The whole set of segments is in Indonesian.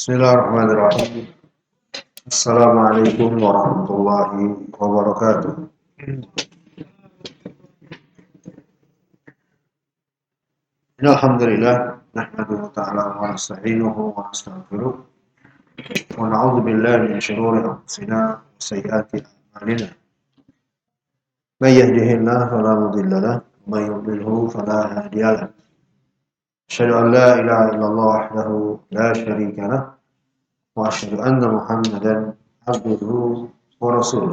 Bismillahirrahmanirrahim. Assalamualaikum warahmatullahi wabarakatuh. Alhamdulillah nahmaduhu ta'ala wa nasta'inuhu wa nastaghfiruh wa na'udzu billahi min shururi anfusina wa sayyiati a'malina. May yahdihillahu fala mudilla lahu wa may yudlilhu fala hadiya lahu. Asyhadu an la ilaha illallah wahdahu la syarika lahu wa asyhadu anna Muhammadan abduhu wa rasuluh.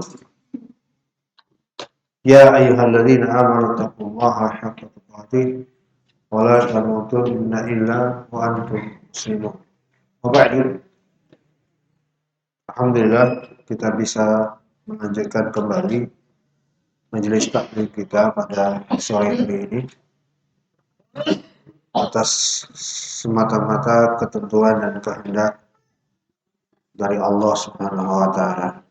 Ya ayyuhalladzina amanu taqullaha haqqa tuqatih wa la tamutunna illa wa antum muslimun. Wa ba'du. Alhamdulillah kita bisa melanjutkan kembali majelis taklim kita pada sore hari ini atas semata-mata ketentuan dan kehendak dari Allah Subhanahu wa taala.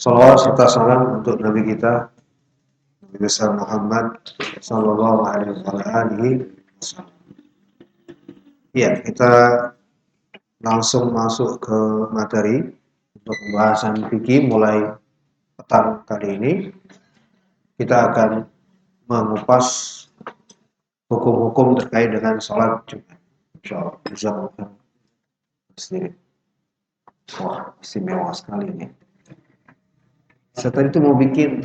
Salawat serta salam untuk Nabi kita Nabi besar Muhammad sallallahu alaihi wasallam. Ya, kita langsung masuk ke materi untuk pembahasan fikih mulai petang kali ini. Kita akan mengupas hukum-hukum terkait dengan sholat Jumat. Insyaallah. Jazakallahu khairan. Wah, istimewa sekali ini. Saya tadi itu mau bikin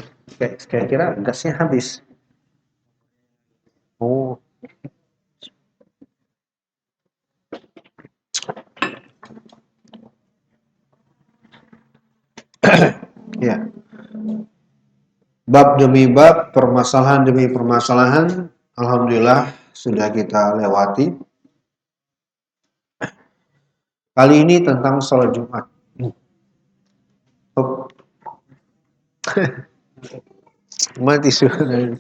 kira-kira gasnya habis. Oh. Ya. Bab demi bab, permasalahan demi permasalahan, alhamdulillah sudah kita lewati. Kali ini tentang sholat Jumat. Mati sudah.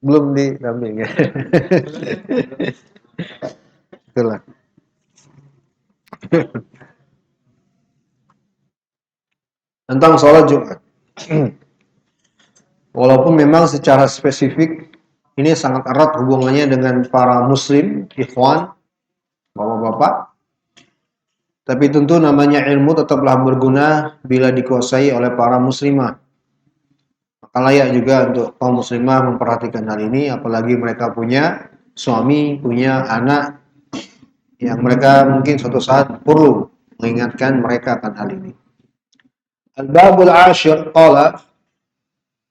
Belum diramping ya. Itulah. Tentang sholat Jumat. Walaupun memang secara spesifik ini sangat erat hubungannya dengan para muslim, ikhwan, bapak-bapak. Tapi tentu namanya ilmu tetaplah berguna bila dikuasai oleh para muslimah. Maka layak juga untuk kaum muslimah memperhatikan hal ini, apalagi mereka punya suami, punya anak yang mereka mungkin suatu saat perlu mengingatkan mereka akan hal ini. Al-babul ashir qala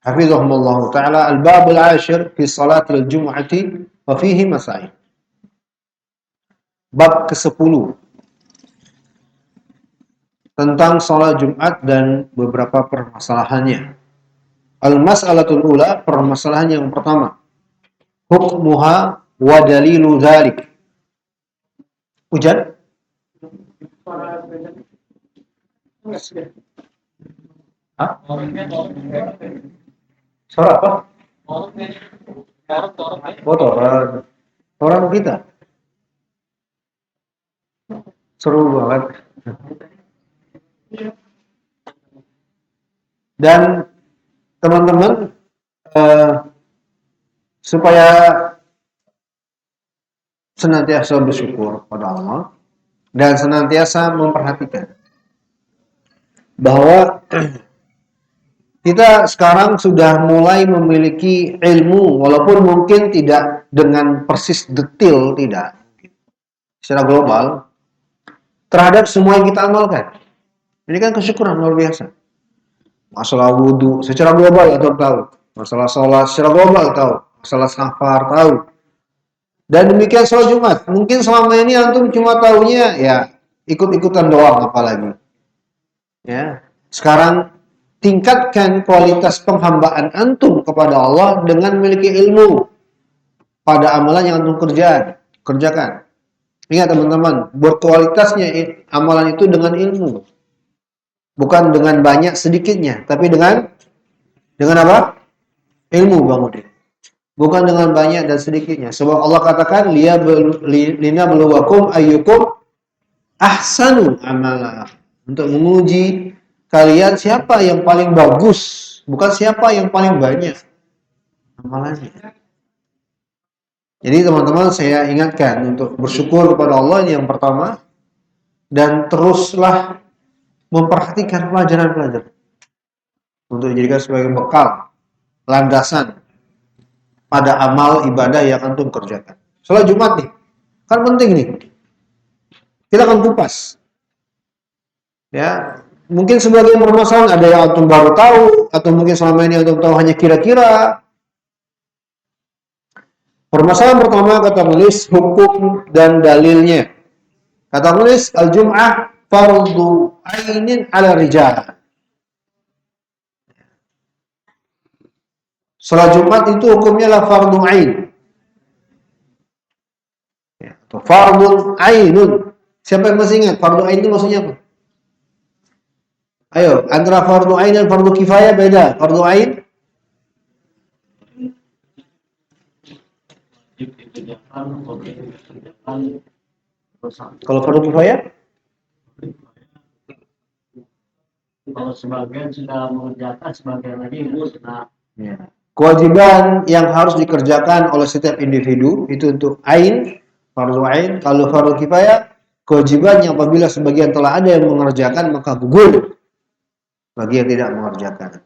hafizahumullah ta'ala al-babul ashir fi salatil jum'ati wa fihi masail. Bab ke-10 tentang salat Jumat dan beberapa permasalahannya. Al-mas'alatul ula, permasalahan yang pertama. Hukmuha wa dalilu dzalik. Hujan? Hah? Suara apa? Toran. Toran kita. Seru banget. Dan teman-teman supaya senantiasa bersyukur pada Allah dan senantiasa memperhatikan bahwa kita sekarang sudah mulai memiliki ilmu, walaupun mungkin tidak dengan persis detail, tidak secara global terhadap semua yang kita amalkan. Ini kan kesyukuran luar biasa. Masalah wudhu secara global atau tahu, masalah sholat secara global tahu, masalah safar tahu. Dan demikian sholat Jumat. Mungkin selama ini antum cuma tahunya ya ikut-ikutan doang apalagi. Ya, sekarang tingkatkan kualitas penghambaan antum kepada Allah dengan memiliki ilmu pada amalan yang antum kerjakan. Ingat teman-teman, berkualitasnya amalan itu dengan ilmu. Bukan dengan banyak sedikitnya, tapi dengan apa? Ilmu, Bang Udin. Bukan dengan banyak dan sedikitnya. Sebab Allah katakan linabluwakum ayyukum ahsanu amala. Untuk menguji kalian siapa yang paling bagus, bukan siapa yang paling banyak amalannya. Jadi teman-teman saya ingatkan untuk bersyukur kepada Allah yang pertama, dan teruslah memperhatikan pelajaran-pelajaran untuk dijadikan sebagai bekal, landasan pada amal ibadah yang antum kerjakan. Sholat Jumat nih, kan penting nih. Kita akan kupas. Ya, mungkin sebagian permasalahan ada yang antum baru tahu, atau mungkin selama ini antum tahu hanya kira-kira. Permasalahan pertama kata menulis hukum dan dalilnya. Kata menulis al-jum'ah fardu ainin ala rijal. Salat Jumat itu hukumnya adalah fardu ain. Ya, atau fardun ainun. Siapa yang masih ingat fardu ain itu maksudnya apa? Ayo, antara fardu ain dan fardu kifayah beda. Fardu ain kalau fardu kifayah? Kalau sebagian sudah mengerjakan, sebagian lagi sudah. Ya. Kewajiban yang harus dikerjakan oleh setiap individu itu untuk ain, fardu ain. Kalau fardu kifayah, kewajibannya apabila sebagian telah ada yang mengerjakan maka gugur bagi yang tidak mengerjakan.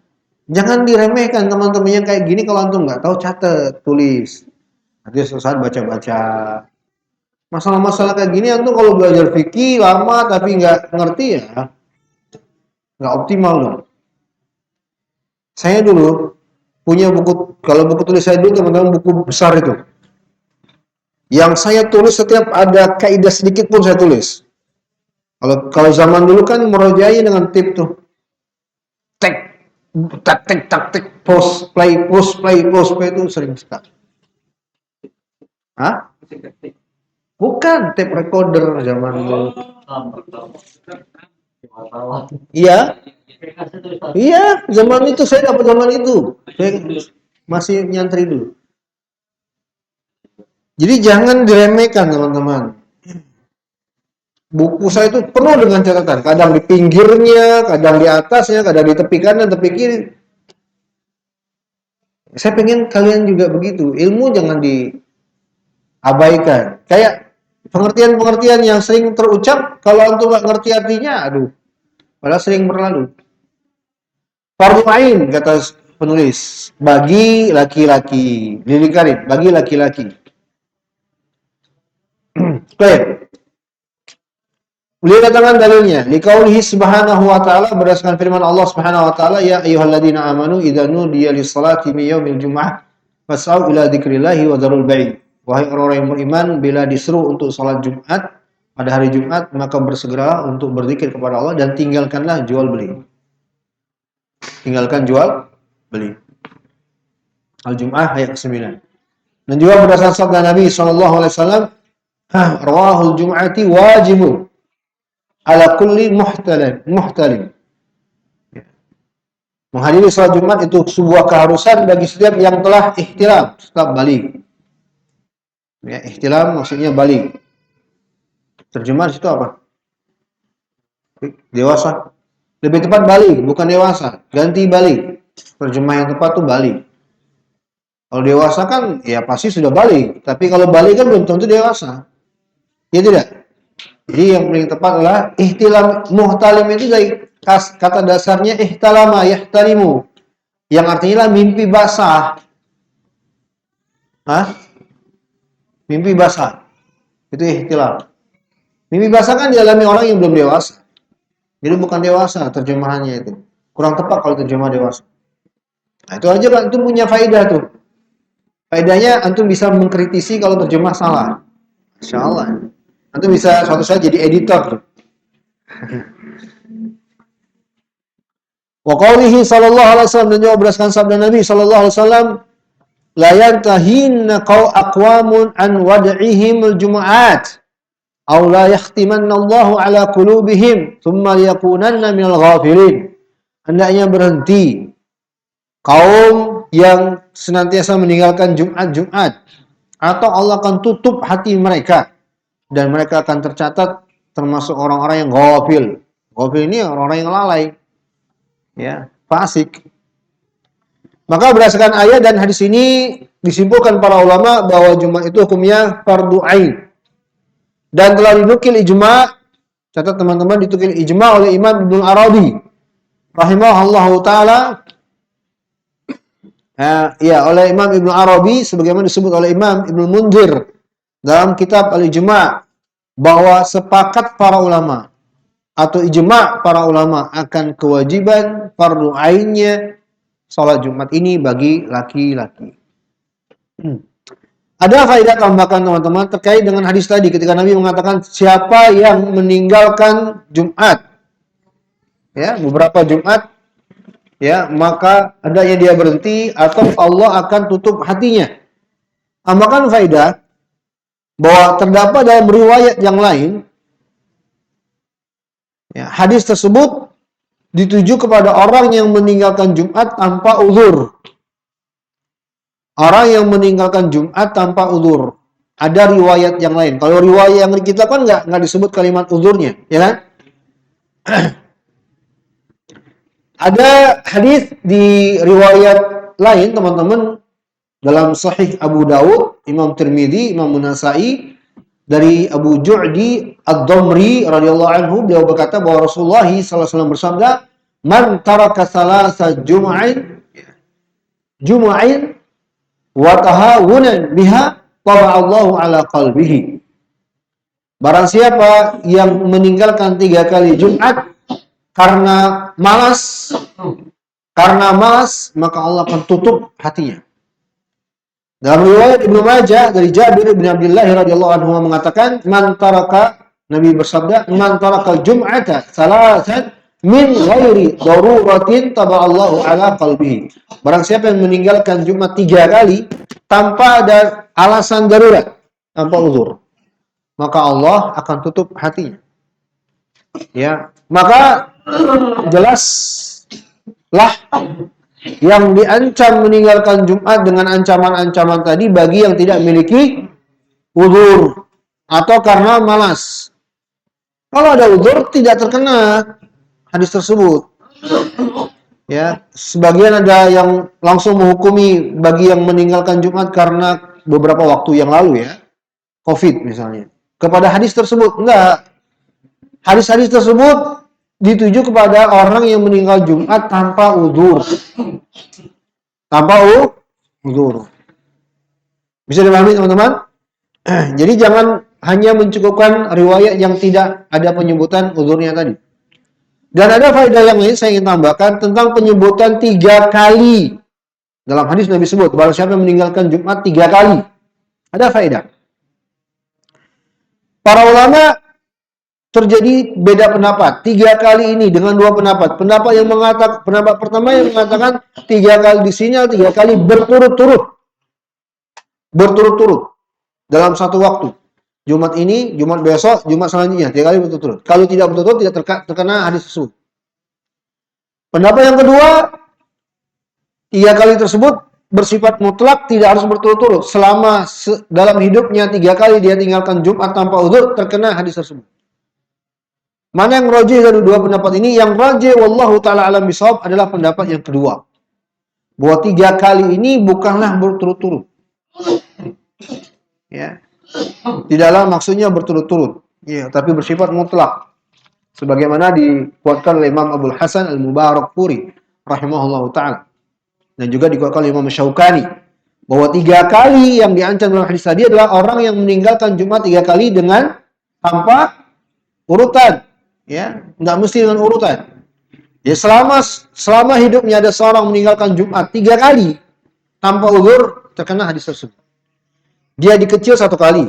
Jangan diremehkan teman-teman yang kayak gini. Kalau antum nggak tahu catat, tulis. Nanti saat baca-baca. Masalah-masalah kayak gini antum kalau belajar fikih lama tapi nggak ngerti ya nggak optimal loh. Saya dulu punya buku, kalau buku tulis saya dulu teman-teman buku besar itu. Yang saya tulis setiap ada kaidah sedikit pun saya tulis. Kalau zaman dulu kan merojai dengan tip tuh. Tek, tak tek, tak tek, pause, play itu sering sekali. Hah? Bukan tape recorder zaman dulu. Iya. Iya, zaman itu saya dapat zaman itu. Saya masih nyantri dulu. Jadi jangan diremehkan teman-teman. Buku saya itu penuh dengan catatan. Kadang di pinggirnya, kadang di atasnya, kadang di tepi kanan, tepi kiri. Saya pengen kalian juga begitu. Ilmu jangan diabaikan. Kayak pengertian-pengertian yang sering terucap, kalau antum nggak ngerti artinya, aduh, padahal sering berlalu. Fardu ain kata penulis bagi laki-laki. Lilikarin bagi laki-laki. Baik. Beliau katakan dalilnya, liqaulihi subhanahu wa ta'ala, berdasarkan firman Allah subhanahu wa ta'ala, ya ayyuhalladzina amanu idza nudiya lis-salati min yaumil jum'ah fas'au ila dzikrillahi wa dzarul bai'. Wahai orang-orang yang beriman, bila disuruh untuk salat Jumat pada hari Jumat, maka bersegeralah untuk berzikir kepada Allah dan tinggalkanlah jual beli. Tinggalkan jual beli. Al-Jum'ah ayat 9. Dan juga berdasarkan sabda Nabi sallallahu alaihi wasallam, rawahul jum'ati wajibun ala kulli muhtalim. Menghadiri salat Jumat itu sebuah keharusan bagi setiap yang telah ihtilam, setelah balik. Ya, ihtilam maksudnya balik. Terjemah itu apa? Dewasa. Lebih tepat balik, bukan dewasa. Ganti balik. Terjemah yang tepat tuh balik. Kalau dewasa kan ya pasti sudah balik. Tapi kalau balik kan belum tentu dewasa. Ya tidak? Jadi yang paling tepat adalah ihtilam. Muhtalim itu dari kata dasarnya ihtalama yahtalimu, yang artinya mimpi basah. Hah? Mimpi basah. Itu ihtilam. Mimpi basah kan dialami orang yang belum dewasa. Jadi bukan dewasa terjemahannya itu. Kurang tepat kalau terjemah dewasa. Nah, itu aja Pak, itu punya faedah tuh. Faedahnya antum bisa mengkritisi kalau terjemah salah. Insyaallah. Antum bisa suatu saat jadi editor tuh. Wa qaulihi sallallahu alaihi wasallam, dan juga berdasarkan sabda Nabi sallallahu alaihi wasallam, la yantahinna aqwamun an wad'ihim al-jumu'at aw la yahtimanna Allahu ala qulubihim thumma yakunanna minal ghafilin. Hendaknya berhenti kaum yang senantiasa meninggalkan Jumat atau Allah akan tutup hati mereka dan mereka akan tercatat termasuk orang-orang yang ghafil. Ghafil ini orang-orang yang lalai. Ya, fasik. Maka berdasarkan ayat dan hadis ini disimpulkan para ulama bahwa Jumat itu hukumnya fardu ain. Dan telah dinukil ijma', catat teman-teman, dinukil ijma' oleh Imam Ibnu Arabi rahimahullahu taala. Oleh Imam Ibnu Arabi sebagaimana disebut oleh Imam Ibnu Munzir dalam kitab Al-Ijma' bahwa sepakat para ulama atau ijma' para ulama akan kewajiban fardu ainnya salat Jumat ini bagi laki-laki. Ada faedah tambahan teman-teman terkait dengan hadis tadi ketika Nabi mengatakan siapa yang meninggalkan Jumat, ya, beberapa Jumat, ya, maka hendaknya dia berhenti atau Allah akan tutup hatinya. Tambahkan faedah bahwa terdapat dalam riwayat yang lain, ya, hadis tersebut dituju kepada orang yang meninggalkan Jumat tanpa uzur. Orang yang meninggalkan Jumat tanpa uzur. Ada riwayat yang lain. Kalau riwayat yang kita kan nggak disebut kalimat uzurnya, ya kan? Ada hadis di riwayat lain, teman-teman, dalam Sahih Abu Dawud, Imam Tirmidzi, Imam An-Nasa'i, dari Abu Ju'di Ad-Damri radhiyallahu anhu, beliau berkata bahwa Rasulullah SAW bersabda, "Man taraka salasa jum'ain wa tahawunan biha taba'allahu ala qalbihi." Barang siapa yang meninggalkan 3 kali Jumat karena malas, maka Allah akan tutup hatinya. Dalam riwayat Ibnu Majah dari Jabir bin Abdullah radhiyallahu anhu mengatakan, "Man taraka," Nabi bersabda, "Man taraka jum'ata salasan min ghairi daruratin taba'allahu ala qalbihi." Barang siapa yang meninggalkan Jumat 3 kali tanpa ada alasan darurat, tanpa uzur, maka Allah akan tutup hatinya. Ya, maka jelaslah yang diancam meninggalkan Jumat dengan ancaman-ancaman tadi bagi yang tidak memiliki uzur atau karena malas. Kalau ada uzur tidak terkena hadis tersebut. Ya, sebagian ada yang langsung menghukumi bagi yang meninggalkan Jumat karena beberapa waktu yang lalu, ya, COVID misalnya, kepada hadis tersebut. Enggak. Hadis-hadis tersebut dituju kepada orang yang meninggal Jumat tanpa uzur. Tanpa uzur. Bisa dipahami, teman-teman? Jadi jangan hanya mencukupkan riwayat yang tidak ada penyebutan uzurnya tadi. Dan ada faedah yang lain saya ingin tambahkan tentang penyebutan 3 kali. Dalam hadis Nabi sebut, barang siapa yang meninggalkan Jumat 3 kali. Ada faedah. Para ulama terjadi beda pendapat. 3 kali ini dengan 2 pendapat. Pendapat pertama yang mengatakan 3 kali di sini, 3 kali berturut-turut. Berturut-turut dalam satu waktu. Jumat ini, Jumat besok, Jumat selanjutnya, 3 kali berturut-turut. Kalau tidak berturut-turut tidak terkena hadis tersebut. Pendapat yang kedua, 3 kali tersebut bersifat mutlak, tidak harus berturut-turut. Selama dalam hidupnya 3 kali dia tinggalkan Jumat tanpa uzur, terkena hadis tersebut. Mana yang rajih dari 2 pendapat ini? Yang rajih wallahu ta'ala alam bisawab adalah pendapat yang kedua. Bahwa 3 kali ini bukanlah berturut-turut. Ya. Tidaklah maksudnya berturut-turut. Ya, tapi bersifat mutlak. Sebagaimana dikuatkan oleh Imam Abdul Hasan Al-Mubarakpuri rahimahullahu ta'ala. Dan juga dikuatkan oleh Imam Syaukani. Bahwa 3 kali yang diancam dalam hadis tadi adalah orang yang meninggalkan Jumat 3 kali dengan tanpa urutan. Ya, nggak mesti dengan urutan. Ya, selama hidupnya ada seorang meninggalkan Jumat 3 kali tanpa uzur, terkena hadis tersebut. Dia dikecil 1 kali,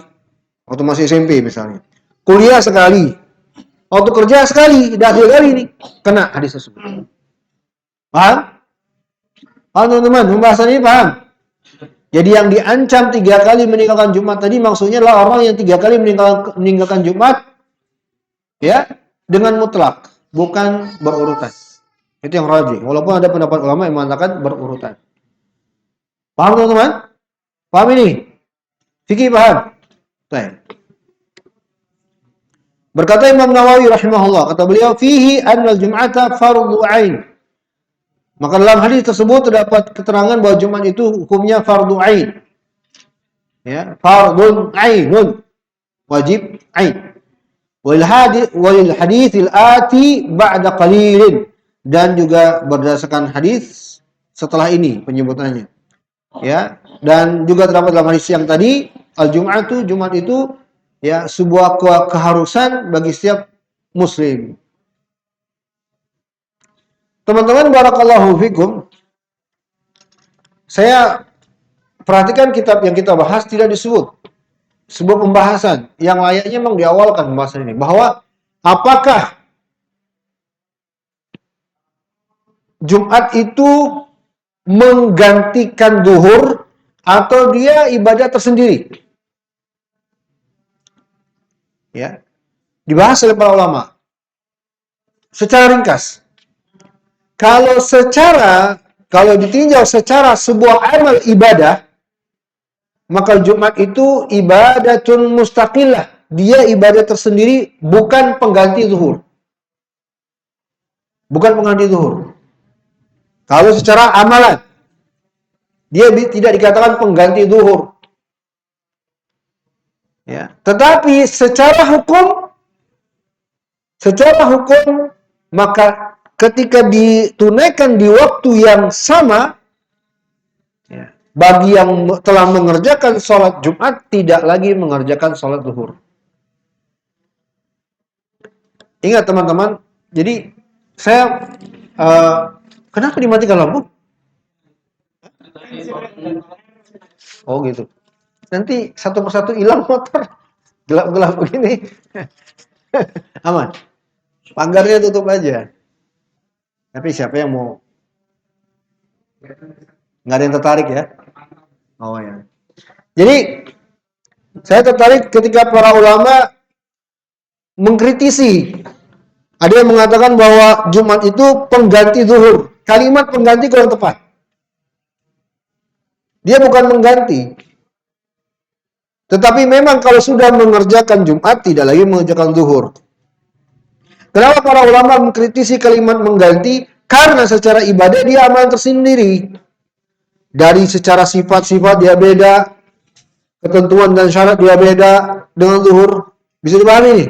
waktu masih SMP misalnya. Kuliah sekali, waktu kerja sekali, dah 3 kali ini kena hadis tersebut. Paham? Paham, teman-teman? Pembahasan ini paham? Jadi yang diancam 3 kali meninggalkan Jumat tadi maksudnya adalah orang yang 3 kali meninggalkan Jumat, ya, dengan mutlak, bukan berurutan. Itu yang rajih. Walaupun ada pendapat ulama yang mengatakan berurutan. Paham, teman-teman? Paham ini? Fikih paham? Baik. Berkata Imam Nawawi rahimahullah, kata beliau, fihi annal jum'ata fardhu ain. Maka dalam hadis tersebut terdapat keterangan bahwa Jumat itu hukumnya fardhu ain. Ya, fardun ainun, wajib ain. Walil haditsil ati ba'da qalilin, dan juga berdasarkan hadis setelah ini penyebutannya. Ya, dan juga terdapat dalam hadis yang tadi, al-jum'atu, Jumat itu ya sebuah keharusan bagi setiap muslim. Teman-teman barakallahu fikum, saya perhatikan kitab yang kita bahas tidak disebut sebuah pembahasan yang layaknya memang diawalkan pembahasan ini, bahwa apakah Jumat itu menggantikan duhur atau dia ibadah tersendiri. Ya, dibahas oleh para ulama secara ringkas. Kalau ditinjau secara sebuah amal ibadah, maka Jumat itu ibadatun mustaqillah. Dia ibadah tersendiri, bukan pengganti zuhur. Bukan pengganti zuhur. Kalau secara amalan, dia tidak dikatakan pengganti zuhur. Ya. Tetapi secara hukum, maka ketika ditunaikan di waktu yang sama, ya, bagi yang telah mengerjakan sholat Jumat tidak lagi mengerjakan sholat zuhur. Ingat teman-teman, jadi saya kenapa dimatikan lampu? Oh gitu. Nanti satu persatu hilang motor, gelap-gelap begini. Aman. Pagarnya tutup aja. Tapi siapa yang mau? Nggak ada yang tertarik ya? Oh ya. Jadi saya tertarik ketika para ulama mengkritisi. Ada yang mengatakan bahwa Jumat itu pengganti zuhur. Kalimat pengganti kurang tepat. Dia bukan mengganti. Tetapi memang kalau sudah mengerjakan Jumat, tidak lagi mengerjakan zuhur. Kenapa para ulama mengkritisi kalimat mengganti? Karena secara ibadah dia amalan tersendiri. Dari secara sifat-sifat dia beda, ketentuan dan syarat dia beda dengan zuhur. Bisa dipahami nih?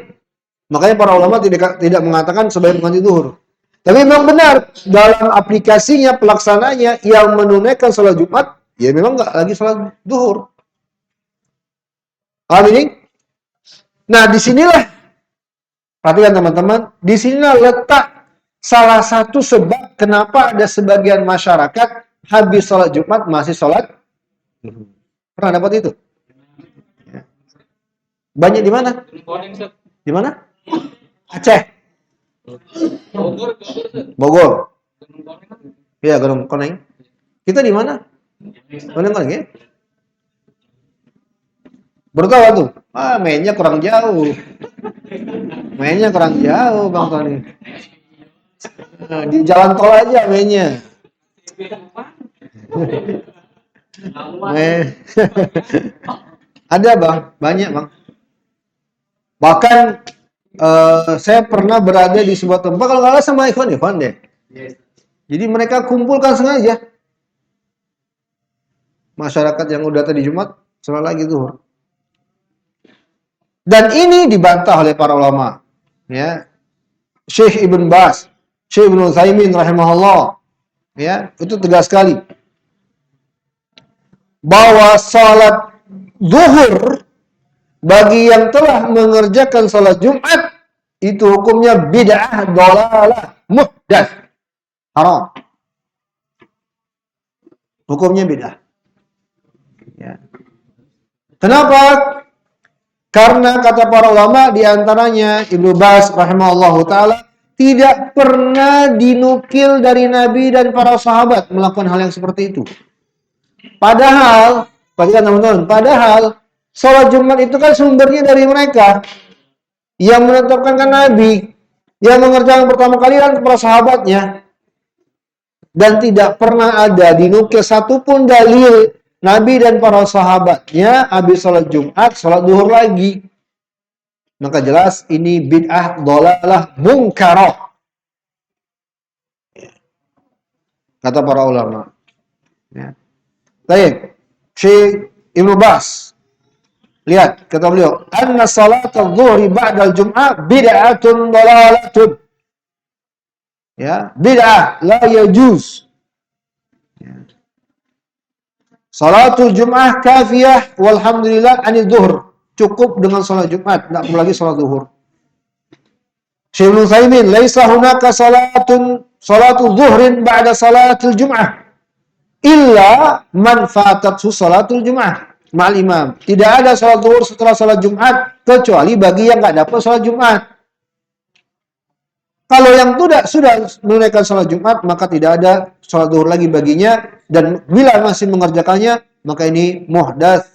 Makanya para ulama tidak mengatakan sebagai pengganti zuhur. Tapi memang benar, dalam aplikasinya, pelaksananya, yang menunaikan sholat Jumat, ya memang nggak lagi sholat zuhur. Paham ini? Nah, disinilah, perhatikan teman-teman, disinilah letak salah satu sebab kenapa ada sebagian masyarakat habis sholat Jumat masih sholat. Pernah dapat itu? Banyak di mana? Di mana? Aceh. Bogor. Iya, Gunung Koneng. Kita di mana? Gunung Koneng ya? Baru tahu tuh. Mainnya kurang jauh. Bang Tony. Di jalan tol aja mainnya. Ada bang, banyak bang. Bahkan saya pernah berada di sebuah tempat, kalau nggak salah sama Ivan deh. Jadi mereka kumpulkan sengaja masyarakat yang udah tadi Jumat sholat lagi zuhur. Dan ini dibantah oleh para ulama, ya. Syekh Ibn Baz, Syekh Ibn Utsaimin rahimahullah, ya, itu tegas sekali bahwa sholat zuhur bagi yang telah mengerjakan sholat Jumat itu hukumnya bid'ah, dhalalah, muhdats, haram. Hukumnya bid'ah. Ya. Kenapa? Karena kata para ulama, diantaranya Ibnu Baz rahimahullahu ta'ala, tidak pernah dinukil dari Nabi dan para sahabat melakukan hal yang seperti itu. Padahal, perhatikan teman-teman, padahal sholat Jumat itu kan sumbernya dari mereka. Yang menetapkan kan Nabi, yang mengerjakan pertama kali kan para sahabatnya. Dan tidak pernah ada dinukil satupun dalil Nabi dan para sahabatnya habis sholat Jumat, sholat zuhur lagi. Maka jelas ini bid'ah, dhalalah, munkarah. Kata para ulama. Ya. Baik, Syekh Ibnu Baz Lihat, kata beliau, anna salat adh-dhuhri ba'da al-jum'ah bid'atun dalalatun. Ya, bid'ah la yajuz. Ya. Salatul Jum'ah kafiyah walhamdulillah anil zuhur. Cukup dengan salat Jumat, tidak perlu lagi salat zuhur. Syekh Ibnu Utsaimin, laisa hunaka salatu zuhrin ba'da salatul Jum'ah illa man fatathu salatul Jum'ah ma'al imam. Tidak ada salat zuhur setelah salat Jumat kecuali bagi yang enggak dapat salat Jumat. Kalau yang sudah menunaikan salat Jumat, maka tidak ada salat zuhur lagi baginya, dan bila masih mengerjakannya, maka ini muhdats,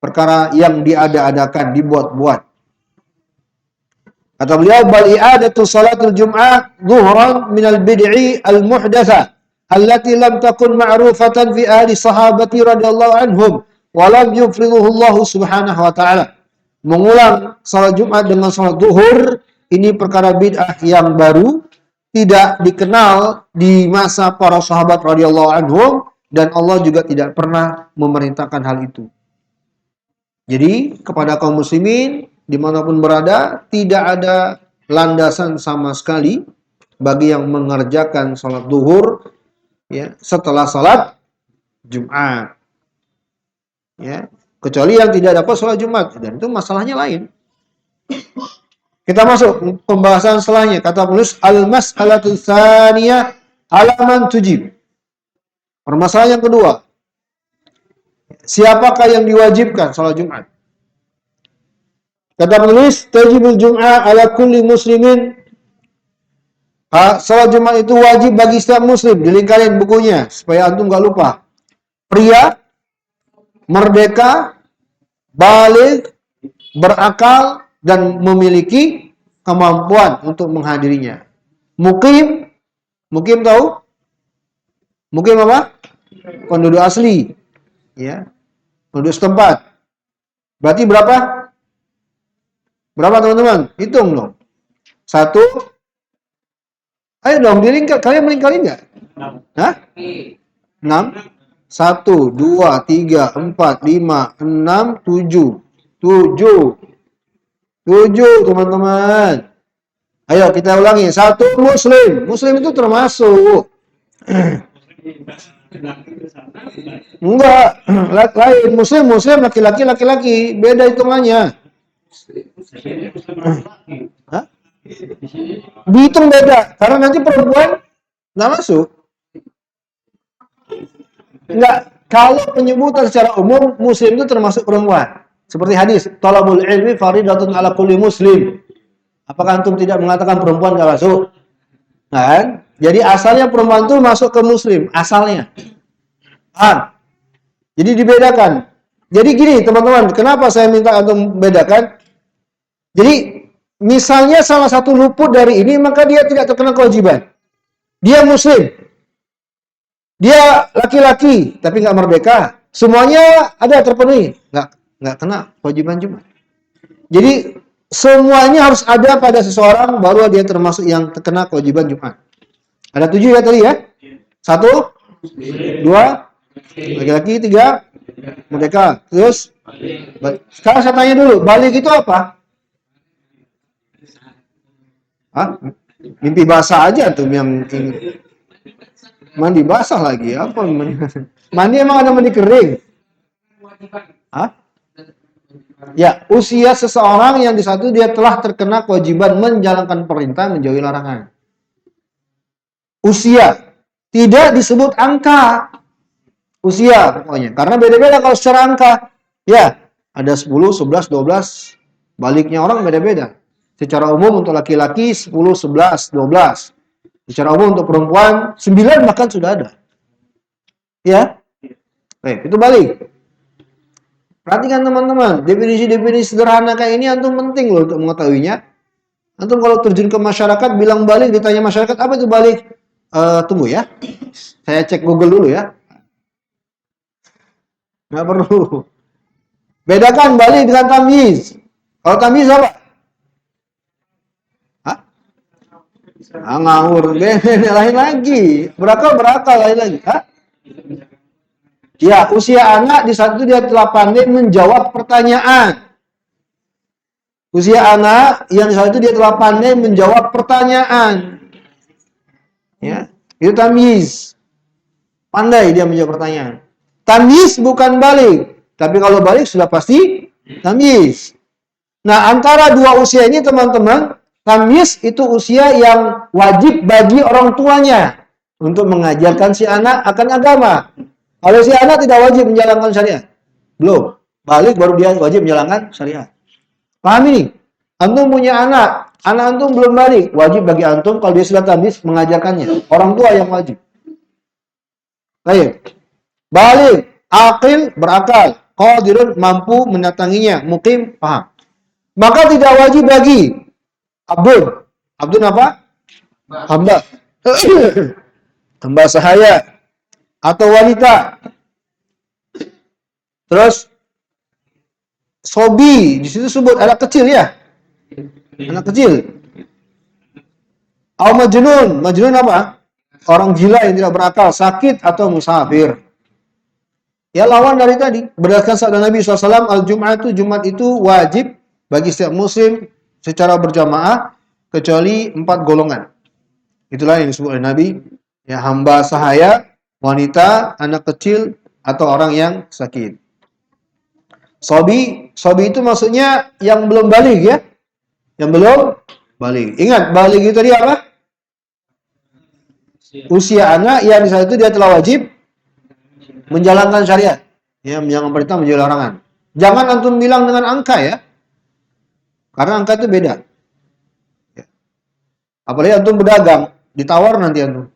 perkara yang diada-adakan, dibuat-buat. Kata beliau, bal i'adatu salatul jum'ah zuhran minal bid'i al-muhdatsa allati lam takun ma'rufatan fi ahli sahabati radhiyallahu anhum wa lam yufriduhu Allah subhanahu wa ta'ala. Mengulang salat Jumat dengan salat zuhur ini perkara bid'ah yang baru, tidak dikenal di masa para sahabat radhiyallahu anhum, dan Allah juga tidak pernah memerintahkan hal itu. Jadi kepada kaum muslimin dimanapun berada, tidak ada landasan sama sekali bagi yang mengerjakan salat zuhur ya setelah salat Jumat. Ya, kecuali yang tidak dapat salat Jumat, dan itu masalahnya lain. Kita masuk pembahasan setelahnya. Kata penulis, al-mas'alatu tsaniyah alaman tujib. Permasalahan yang kedua, siapakah yang diwajibkan salat Jumat? Kata penulis, tajibul Jum'ah ala kulli muslimin. Salat Jumat itu wajib bagi setiap muslim. Dilingkarin bukunya supaya antum gak lupa. Pria, merdeka, baligh, berakal, dan memiliki kemampuan untuk menghadirinya. Mukim tahu? Mukim apa? Penduduk asli. Ya. Penduduk setempat. Berarti berapa? Berapa teman-teman? Hitung dong. 1. Ayo dong, kalian melingkari enggak? 6. 1, 2, 3, 4, 5, 6, 7. 7 teman-teman. Ayo kita ulangi. 1 muslim. Muslim itu termasuk. Enggak. Lain. Muslim laki-laki laki-laki. Beda hitungannya. Hah? Dihitung beda. Karena nanti perempuan nggak masuk. Enggak. Kalau penyebutan secara umum, muslim itu termasuk perempuan. Seperti hadis, talabul ilmi faridatun ala kulli muslim. Apakah antum tidak mengatakan perempuan nggak masuk? Kan? Jadi asalnya perempuan itu masuk ke muslim, asalnya. Jadi dibedakan. Jadi gini teman-teman, kenapa saya minta antum bedakan? Jadi misalnya salah satu luput dari ini, maka dia tidak terkena kewajiban. Dia muslim. Dia laki-laki, tapi nggak merdeka. Semuanya ada terpenuhi. Nggak kena kewajiban Jumat. Jadi semuanya harus ada pada seseorang, baru dia termasuk yang terkena kewajiban Jumat. Ada 7 ya tadi ya? 1, 2, laki-laki, 3, merdeka. Terus, sekarang saya tanya dulu, balik itu apa? Hah? Mimpi basah aja tuh yang ini. Mandi basah lagi, apa? Mandi emang ada mandi kering? Hah? Ya, usia seseorang yang di satu dia telah terkena kewajiban menjalankan perintah, menjauhi larangan. Usia, tidak disebut angka. Usia pokoknya, karena beda-beda kalau secara angka. Ya, ada 10, 11, 12, baliknya orang beda-beda. Secara umum untuk laki-laki 10, 11, 12. Secara umum untuk perempuan 9 bahkan sudah ada. Ya. Baik, itu balik. Perhatikan teman-teman, definisi-definisi sederhana kayak ini antum penting loh untuk mengetahuinya. Antum kalau terjun ke masyarakat, bilang balik, ditanya masyarakat, apa itu balik? Tunggu ya, saya cek Google dulu ya. Nggak perlu. Bedakan balik dengan tamyiz. Kalau tamyiz apa? Hah? Ngawur, beda lain lagi. Berakal lain lagi. Hah? Ya, usia anak di saat itu dia telah pandai menjawab pertanyaan. Usia anak yang di saat itu dia telah pandai menjawab pertanyaan. Ya, itu tamyiz. Pandai dia menjawab pertanyaan. Tamyiz bukan balik, tapi kalau balik sudah pasti tamyiz. Nah, antara dua usia ini teman-teman, tamyiz itu usia yang wajib bagi orang tuanya untuk mengajarkan si anak akan agama. Kalau si anak tidak wajib menjalankan syariat, belum. Balik baru dia wajib menjalankan syariat. Paham ini? Antum punya anak antum belum balik, wajib bagi antum kalau dia sudah tamyiz mengajarkannya. Orang tua yang wajib. Baik. Balik, aqil, berakal, qadirun, mampu mendatanginya, muqim, paham. Maka tidak wajib bagi abdun. Abdun apa? Hamba. Hamba sahaya atau wanita. Terus sobi, di situ sebut anak kecil ya. Anak kecil. Au majnun. Majnun apa? Orang gila yang tidak berakal, sakit atau musafir. Ya lawan dari tadi. Berdasarkan sabda Nabi SAW, Jumat itu wajib bagi setiap muslim secara berjamaah kecuali 4 golongan. Itulah yang disebut oleh Nabi. Ya, hamba sahaya, wanita, anak kecil, atau orang yang sakit. Sobi itu maksudnya yang belum balik ya. Yang belum balik. Ingat, balik itu tadi apa? Usia anak yang di saat itu dia telah wajib menjalankan syariat. Ya, menjalankan perintah, menjauhi larangan. Jangan antum bilang dengan angka ya. Karena angka itu beda. Ya. Apalagi antum berdagang, ditawar nanti antum.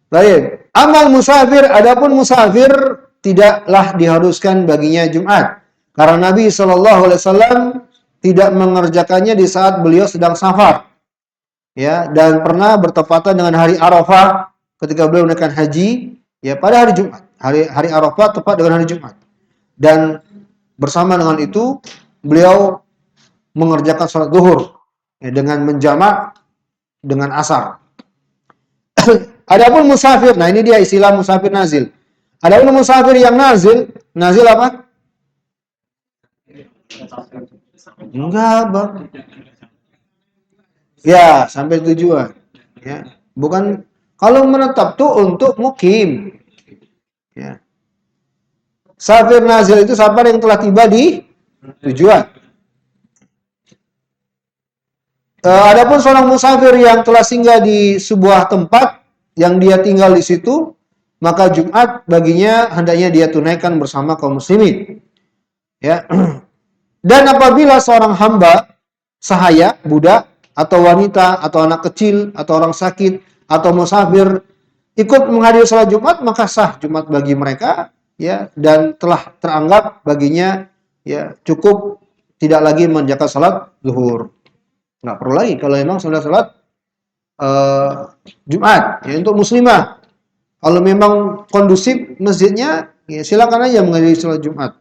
Baik. Amal musafir, adapun musafir tidaklah diharuskan baginya Jumat. Karena Nabi SAW tidak mengerjakannya di saat beliau sedang safar. Ya, dan pernah bertepatan dengan hari Arafah ketika beliau menunaikan haji, ya pada hari Jumat. Hari Arafah tepat dengan hari Jumat. Dan bersama dengan itu beliau mengerjakan salat zuhur ya, dengan menjamak dengan asar. Adapun musafir, nah ini dia istilah musafir nazil. Adapun musafir yang nazil apa? Enggak, Bang. Ya, sampai tujuan. Ya, bukan kalau menetap tuh untuk mukim. Ya. Safir nazil itu safar yang telah tiba di tujuan. Adapun seorang musafir yang telah singgah di sebuah tempat yang dia tinggal di situ, maka Jumat baginya hendaknya dia tunaikan bersama kaum muslimin. Ya. Dan apabila seorang hamba sahaya, budak atau wanita atau anak kecil atau orang sakit atau musafir ikut menghadiri salat Jumat, maka sah Jumat bagi mereka ya, dan telah teranggap baginya ya cukup tidak lagi menjalankan salat zuhur. Nggak perlu lagi kalau memang sudah salat Jumat ya untuk muslimah. Kalau memang kondusif masjidnya ya silakan aja menghadiri salat Jumat.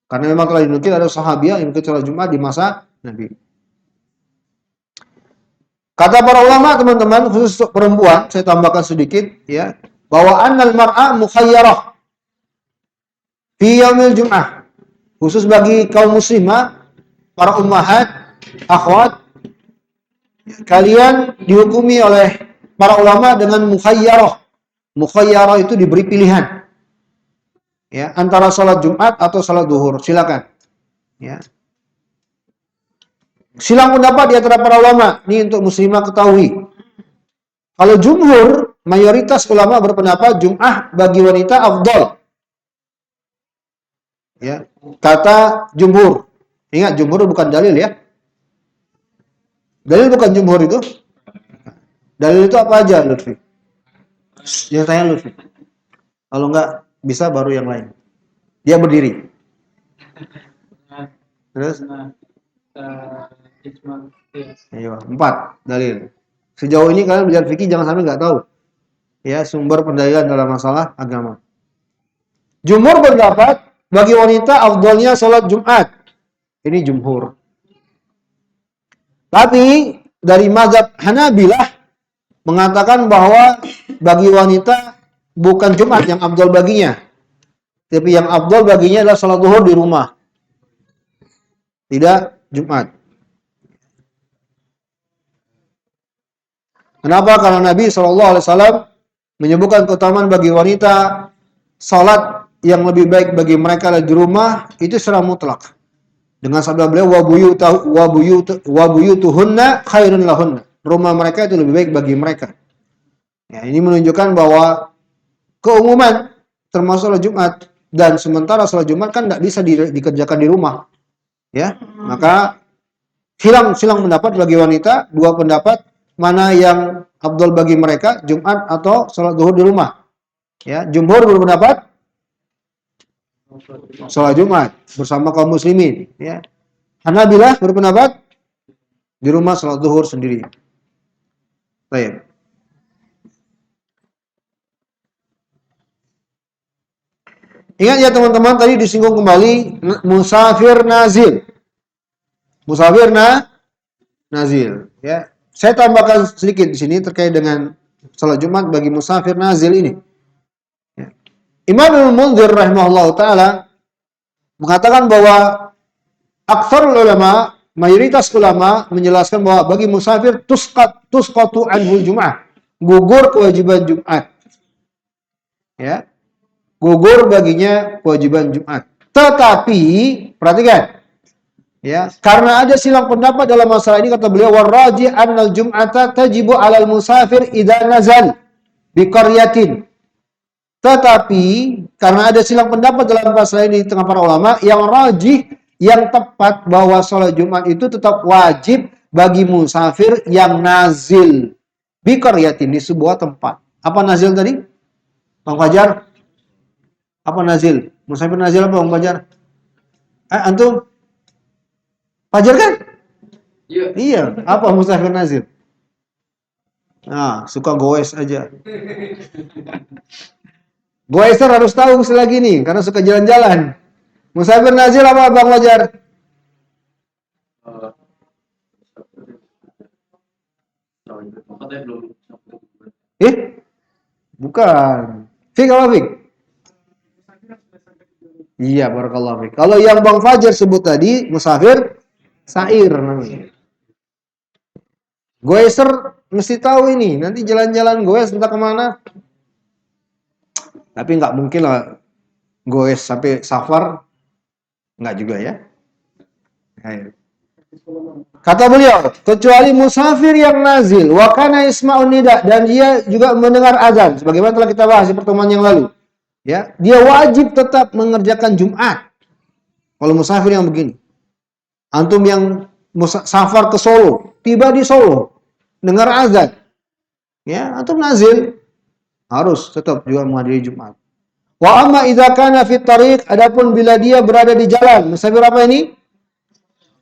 Karena memang telah dinukil ada sahabiah yang ikut salat Jumat di masa Nabi. Kata para ulama teman-teman, khusus untuk perempuan, saya tambahkan sedikit ya, bahwa annal mar'a mukhayyarah fi yaumil jum'ah. Khusus bagi kaum muslimah, para ummahat, akhwat, kalian dihukumi oleh para ulama dengan mukhayyarah. Mukhayyarah itu diberi pilihan. Ya, antara salat Jumat atau salat zuhur, silakan. Ya. Silang pendapat di antara para ulama. Ini untuk muslimah ketahui. Kalau jumhur, mayoritas ulama berpendapat Jum'ah bagi wanita afdal. Ya, kata jumhur. Ingat jumhur bukan dalil ya. Dalil bukan jumhur itu. Dalil itu apa aja, Lutfi? Yang tanya Lutfi. Kalau enggak bisa baru yang lain. Dia berdiri. Terus? Ayo, 4 dalil. Sejauh ini kalian belajar fikih jangan sampai nggak tahu ya sumber pendalilan dalam masalah agama. Jumhur berpendapat bagi wanita afdalnya salat Jumat. Ini jumhur. Tapi dari mazhab Hanabilah mengatakan bahwa bagi wanita bukan Jumat yang afdal baginya, tapi yang afdal baginya adalah salat zuhur di rumah, tidak Jumat. Kenapa? Karena Nabi SAW menyebutkan keutamaan bagi wanita salat yang lebih baik bagi mereka di rumah itu secara mutlak. Dengan sabda beliau wa buyutuhunna khairun lahunna. Rumah mereka itu lebih baik bagi mereka. Ya, ini menunjukkan bahwa keumuman termasuk salat Jumat, dan sementara salat Jumat kan tidak bisa dikerjakan di rumah. Ya, maka silang pendapat bagi wanita, dua pendapat mana yang afdal bagi mereka, Jumat atau salat zuhur di rumah. Ya, jumhur berpendapat salat Jumat bersama kaum muslimin, ya. Hanabilah berpendapat di rumah salat zuhur sendiri. Baik. Ingat ya teman-teman, tadi disinggung kembali musafir nazil. Musafir nazil, ya. Saya tambahkan sedikit di sini terkait dengan salat Jumat bagi musafir nazil ini. Ya. Imam Al-Munzir rahimahullah taala mengatakan bahwa aktsarul ulama, mayoritas ulama menjelaskan bahwa bagi musafir tusqatu anhul Jum'ah, gugur kewajiban Jumat. Ya. Gugur baginya kewajiban Jumat. Tetapi perhatikan, ya, karena ada silang pendapat dalam masalah ini, kata beliau warraji annal jum'ata tajibu 'alal musafir idza nazal bi qaryatin. Tetapi karena ada silang pendapat dalam masalah ini di tengah para ulama, yang rajih, yang tepat bahwa salat Jumat itu tetap wajib bagi musafir yang nazil bi qaryatin, di sebuah tempat. Apa nazil tadi? Bang Fajar? Apa nazil? Musafir nazil apa Bang Fajar? Antum? Fajar kan? Iya. Iya. Apa musafir nazil? Nah, suka goes aja. Goeser harus tahu selagi ini, karena suka jalan-jalan. Musafir nazil apa Bang Fajar? Bukan. Fik apa Fik? Iya, barakallahu fiik. Kalau yang Bang Fajar sebut tadi, musafir sair namanya. Goeser mesti tahu ini, nanti jalan-jalan goes entah kemana. Tapi nggak mungkin lah goes sampai safar, nggak juga ya. Kata beliau, kecuali musafir yang nazil, wa kana isma'un nida, dan dia juga mendengar azan, sebagaimana telah kita bahas di pertemuan yang lalu. Ya, dia wajib tetap mengerjakan Jumat. Kalau musafir yang begini, antum yang safar ke Solo, tiba di Solo, dengar azan, ya, antum nazil, harus tetap juga menghadiri Jumat. Wa amma idza kana fit tariq, adapun bila dia berada di jalan, musafir apa ini?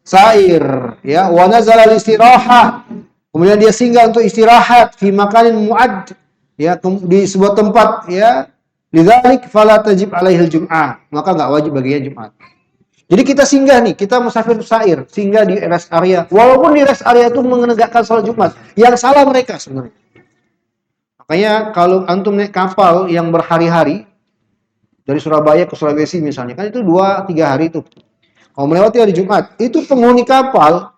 Sair, ya, wa nazala al-istirahah, kemudian dia singgah untuk istirahat fi makanin mu'ad, ya, di sebuah tempat, ya. Lidzalik fala tajib alaihil jum'ah, maka enggak wajib baginya Jumat. Jadi kita singgah nih, kita musafir sair, singgah di rest area. Walaupun di rest area itu menegakkan salat Jumat, yang salah mereka sebenarnya. Makanya kalau antum naik kapal yang berhari-hari dari Surabaya ke Sulawesi misalnya, kan itu 2-3 hari itu. Kalau melewati hari Jumat, itu penghuni kapal,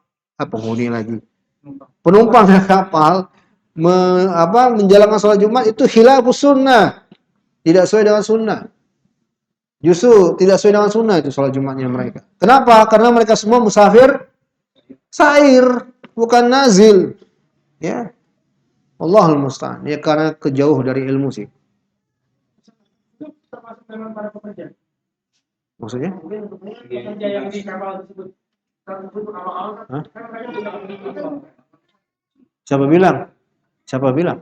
penumpang kapal menjalankan salat Jumat itu khilafus sunnah. Tidak sesuai dengan sunnah. Justru tidak sesuai dengan sunnah itu salat Jumatnya mereka. Kenapa? Karena mereka semua musafir sair, bukan nazil. Ya. Allahul musta'an. Ya, karena kejauh dari ilmu sih. Termasuk dengan para pekerja. Maksudnya? Pekerja yang di kapal tersebut. Siapa bilang? Siapa bilang?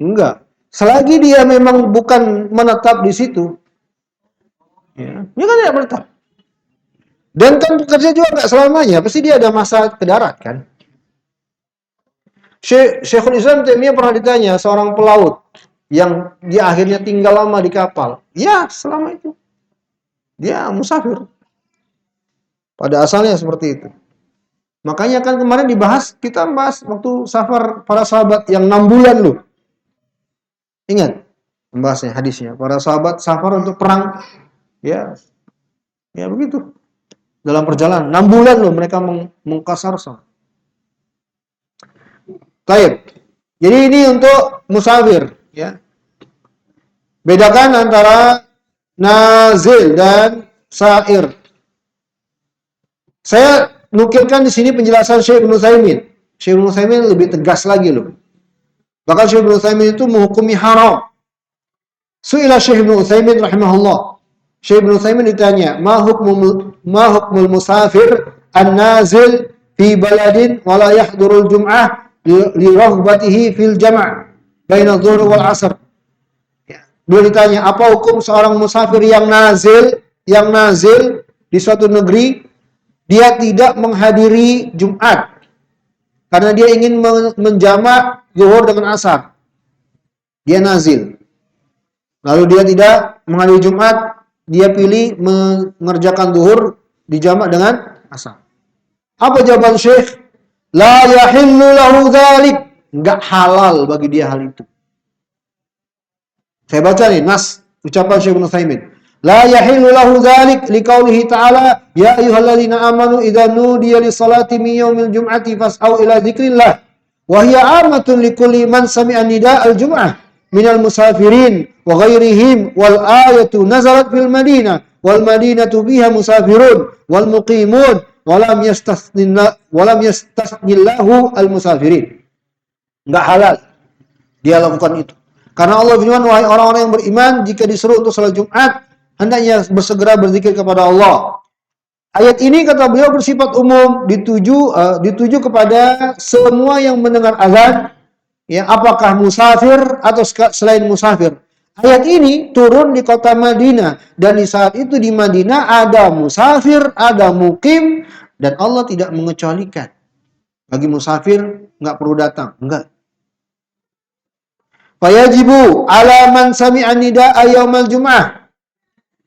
Enggak. Selagi dia memang bukan menetap di situ, ya, dia kan tidak menetap. Dan kan bekerja juga nggak selamanya, pasti dia ada masa ke darat kan. Syekhul Islam Taimiyah pernah ditanya seorang pelaut yang dia akhirnya tinggal lama di kapal. Ya, selama itu dia musafir. Pada asalnya seperti itu. Makanya kan kemarin dibahas, kita bahas waktu safar para sahabat yang 6 bulan loh. Ingat membahasnya, hadisnya. Para sahabat safar untuk perang, ya begitu. Dalam perjalanan 6 bulan loh mereka mengkasar sama. Baik. Jadi ini untuk musafir, ya. Bedakan antara nazil dan sa'ir. Saya nukilkan di sini penjelasan Syekh Ibnu Utsaimin. Syekh Ibnu Utsaimin lebih tegas lagi loh. Bahkan Syekh Ibnu Utsaimin itu menghukumi haram. Su'ila Syekh Ibnu Utsaimin rahimahullah. Syekh Ibnu Utsaimin ditanya, ma hukmul musafir an-nazil fi baladin wa la yahdurul jum'ah li raghbatihi fil jam' baina adh-dhuhr wal 'asr. Ya. Beliau ditanya, apa hukum seorang musafir yang nazil di suatu negeri, dia tidak menghadiri Jumat karena dia ingin menjamak zuhur dengan asar. Dia nazil. Lalu dia tidak menghadiri Jumat, dia pilih mengerjakan zuhur dijamak dengan asar. Apa jawaban Syekh? La yahillu lahu dzalik. Enggak halal bagi dia hal itu. Saya baca nih nas ucapan Syekh Ibnu Utsaimin. La yahillu lahu dzalik liqaulihi ta'ala ya ayyuhalladzina amanu idza nudiya lis-salati min yaumil jum'ati fas'au ila dzikrillah wa hiya amatun likulli man sami'a nida'al jum'ah minal musafirin wa ghairihim wal ayatu nazalat fil madinah wal madinatu biha musafirun wal muqimun wa lam yastasnillahu al musafirin. Enggak halal dia lakukan itu. Karena Allah firman, wahai orang-orang yang beriman, jika disuruh untuk salat Jumat, hendaknya bersegera berzikir kepada Allah. Ayat ini kata beliau bersifat umum, dituju kepada semua yang mendengar azan, ya, apakah musafir atau selain musafir. Ayat ini turun di kota Madinah, dan di saat itu di Madinah ada musafir, ada mukim, dan Allah tidak mengecualikan. Bagi musafir nggak perlu datang, enggak. Fayajibu ala man sami'a nida'a yaumal jum'ah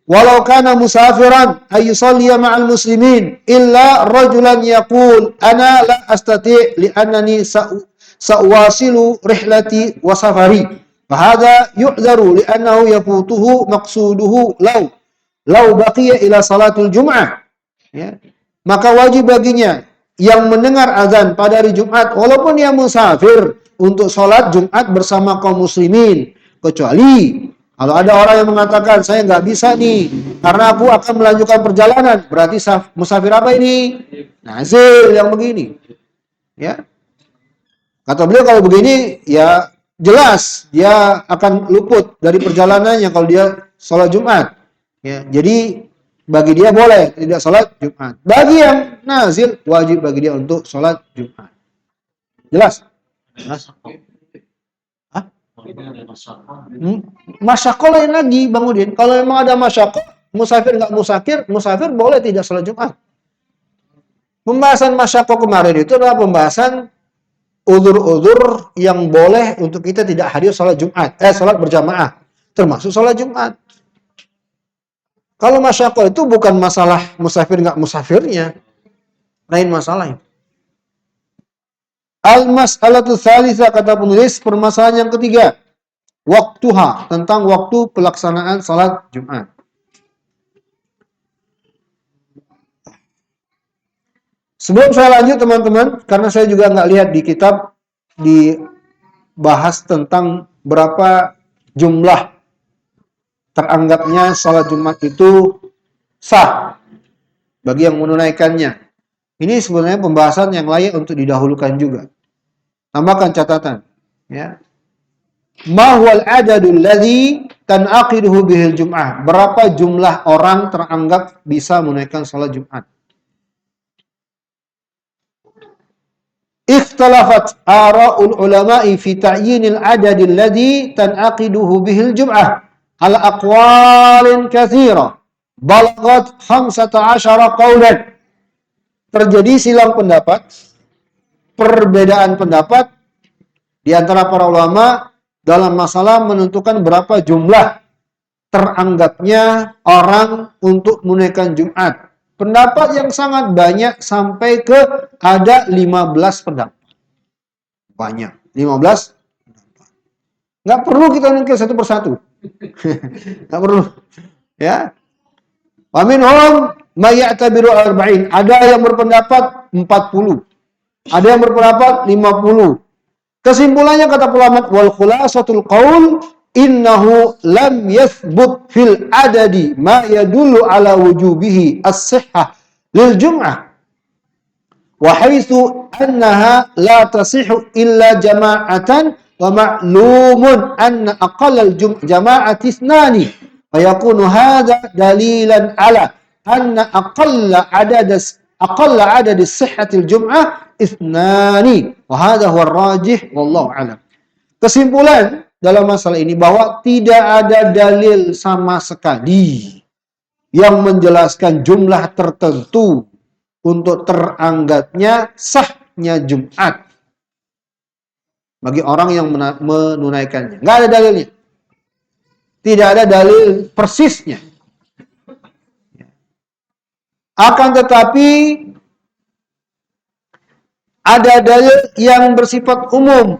walau kana musafiran ay yusalliya ma'al muslimin illa rajulan yaqul ana la astati' li annani sa'wasilu rihlati wa safari fa hadha yu'dharu li annahu yafutuhu maqsuduhu law baqiya ila salatul jum'ah, ya. Maka wajib baginya yang mendengar azan pada hari Jumat walaupun dia musafir untuk sholat Jumat bersama kaum muslimin, kecuali kalau ada orang yang mengatakan saya nggak bisa nih karena aku akan melanjutkan perjalanan, berarti musafir apa ini? Nazil yang begini, ya. Kata beliau kalau begini ya jelas dia akan luput dari perjalanannya kalau dia sholat Jumat, ya. Jadi bagi dia boleh tidak sholat Jumat. Bagi yang nazil wajib bagi dia untuk sholat Jumat. Jelas? Masyakoh lain lagi Bang Udin. Kalau memang ada masyakoh, musafir nggak musafir boleh tidak sholat Jumat. Pembahasan masyakoh kemarin itu adalah pembahasan uzur-uzur yang boleh untuk kita tidak hadir sholat Jumat, sholat berjamaah, termasuk sholat Jumat. Kalau masyakoh itu bukan masalah musafir nggak musafirnya, lain masalahnya. Al-mas'alatu tsalitsa, kata penulis, permasalahan yang ketiga, waktuha, tentang waktu pelaksanaan salat Jumat. Sebelum saya lanjut teman-teman, karena saya juga nggak lihat di kitab dibahas tentang berapa jumlah teranggapnya salat Jumat itu sah bagi yang menunaikannya. Ini sebenarnya pembahasan yang layak untuk didahulukan juga. Tambahkan catatan, ya. Ma huwal adadul ladzi tan'aqiduhu bihil jum'ah. Berapa jumlah orang teranggap bisa menunaikan salat Jumat? Ikhtalafat ara'ul ulama'i fi ta'yinil adadil ladzi tan'aqiduhu bihil jum'ah ala aqwalin katsira balaghat 15 qaulan. Terjadi silang pendapat, perbedaan pendapat di antara para ulama dalam masalah menentukan berapa jumlah teranggapnya orang untuk menunaikan Jumat. Pendapat yang sangat banyak sampai ke ada 15 pendapat. Banyak. 15. Nggak perlu kita nukil satu persatu. Nggak perlu. Ya. Wa minhum may ya'tabiru arba'in. Ada yang berpendapat 40. Ada yang berpendapat 50. Kesimpulannya kata ulama wal khulasatul qaul innahu lam yathbut fil adadi ma yadullu ala wujubihi as-sihhah lil jum'ah wa haitsu annaha la tasihhu illa jama'atan wa ma'lumun anna aqallal jama'ati ithnani wa yakunu hadha dalilan ala anna aqalla adad sihhatil jum'ah ithnani wa hadha huwa rajih wallahu alam. Kesimpulan dalam masalah ini bahwa tidak ada dalil sama sekali yang menjelaskan jumlah tertentu untuk teranggapnya sahnya Jumat bagi orang yang menunaikannya. Nggak ada dalilnya. Tidak ada dalil persisnya. Akan tetapi ada dalil yang bersifat umum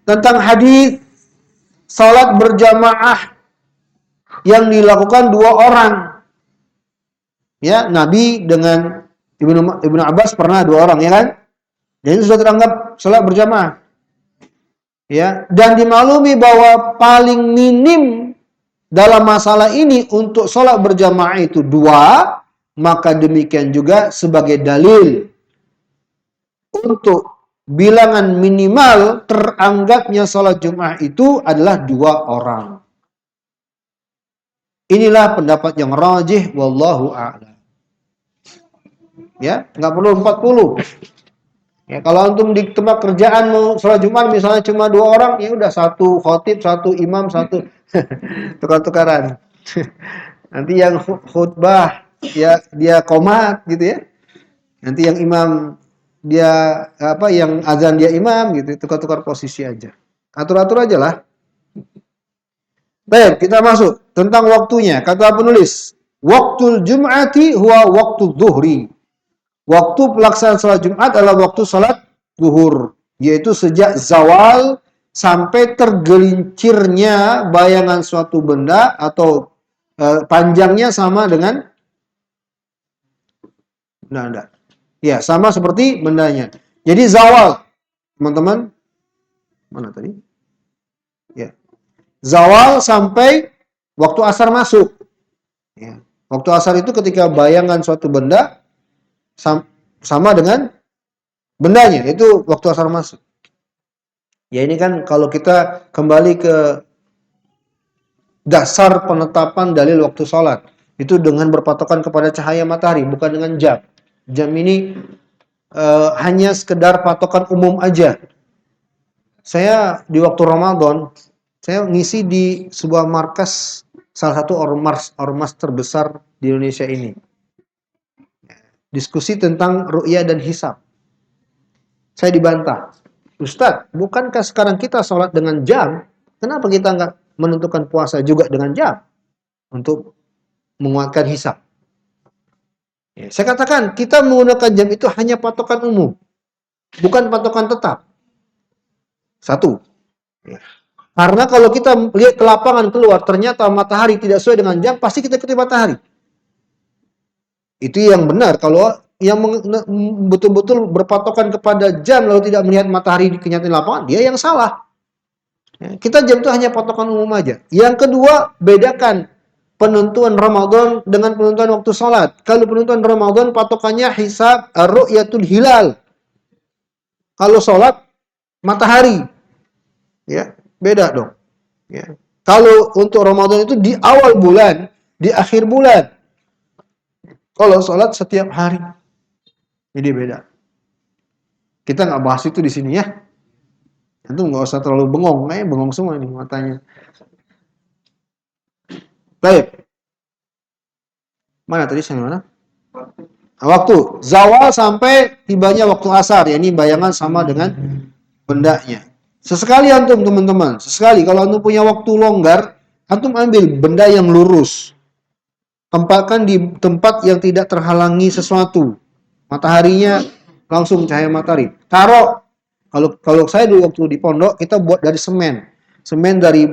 tentang hadis salat berjamaah yang dilakukan 2 orang. Ya, Nabi dengan Ibnu Abbas pernah 2 orang, ya kan? Dan itu sudah teranggap salat berjamaah. Ya, dan dimaklumi bahwa paling minim dalam masalah ini untuk salat berjamaah itu 2, maka demikian juga sebagai dalil untuk bilangan minimal teranggapnya salat Jumat itu adalah 2 orang. Inilah pendapat yang rajih wallahu a'lam. Ya, nggak perlu 40. Ya, kalau antum di tempat kerjaan mau salat Jumat misalnya cuma 2 orang, ya udah 1 khotib, 1 imam, 1 tukar-tukaran. Nanti yang khutbah ya dia qomat gitu ya. Nanti yang imam dia yang azan dia imam gitu, tukar-tukar posisi aja. Atur-atur aja lah. Baik, kita masuk tentang waktunya. Kata penulis, waktul Jum'ati huwa waktu zuhri. Waktu pelaksanaan salat Jumat adalah waktu salat zuhur, yaitu sejak zawal sampai tergelincirnya bayangan suatu benda atau panjangnya sama dengan benda. Ya, sama seperti bendanya. Jadi zawal, teman-teman. Mana tadi? Ya. Zawal sampai waktu asar masuk. Ya. Waktu asar itu ketika bayangan suatu benda sama dengan bendanya, itu waktu asar masuk. Ya, ini kan kalau kita kembali ke dasar penetapan dalil waktu sholat, itu dengan berpatokan kepada cahaya matahari, bukan dengan jam. Jam ini hanya sekedar patokan umum aja. Saya di waktu Ramadan, saya ngisi di sebuah markas, salah satu ormas terbesar di Indonesia ini. Diskusi tentang ru'yah dan hisab. Saya dibantah, Ustadz, bukankah sekarang kita sholat dengan jam? Kenapa kita nggak menentukan puasa juga dengan jam? Untuk menguatkan hisab. Ya, saya katakan, kita menggunakan jam itu hanya patokan umum. Bukan patokan tetap. 1. Ya. Karena kalau kita lihat ke lapangan keluar, ternyata matahari tidak sesuai dengan jam, pasti kita ikuti matahari. Itu yang benar. Kalau yang betul-betul berpatokan kepada jam lalu tidak melihat matahari di kenyataan lapangan, dia yang salah. Ya, kita jam itu hanya patokan umum aja. Yang kedua, bedakan penentuan Ramadan dengan penentuan waktu sholat. Kalau penentuan Ramadan patokannya hisab ru'yatul hilal. Kalau sholat matahari. Ya, beda dong. Ya. Kalau untuk Ramadan itu di awal bulan, di akhir bulan. Kalau sholat setiap hari. Jadi beda. Kita nggak bahas itu di sini ya. Itu nggak usah terlalu bengong. Bengong semua nih matanya. Baik. Mana tadi sampai mana? Waktu. Zawal sampai tibanya waktu asar. Ya, ini bayangan sama dengan bendanya. Sesekali antum teman-teman. Sesekali kalau antum punya waktu longgar, antum ambil benda yang lurus. tempatkan di tempat yang tidak terhalangi sesuatu. Mataharinya langsung cahaya matahari. Taruh. Kalau saya dulu waktu di pondok kita buat dari semen. Semen dari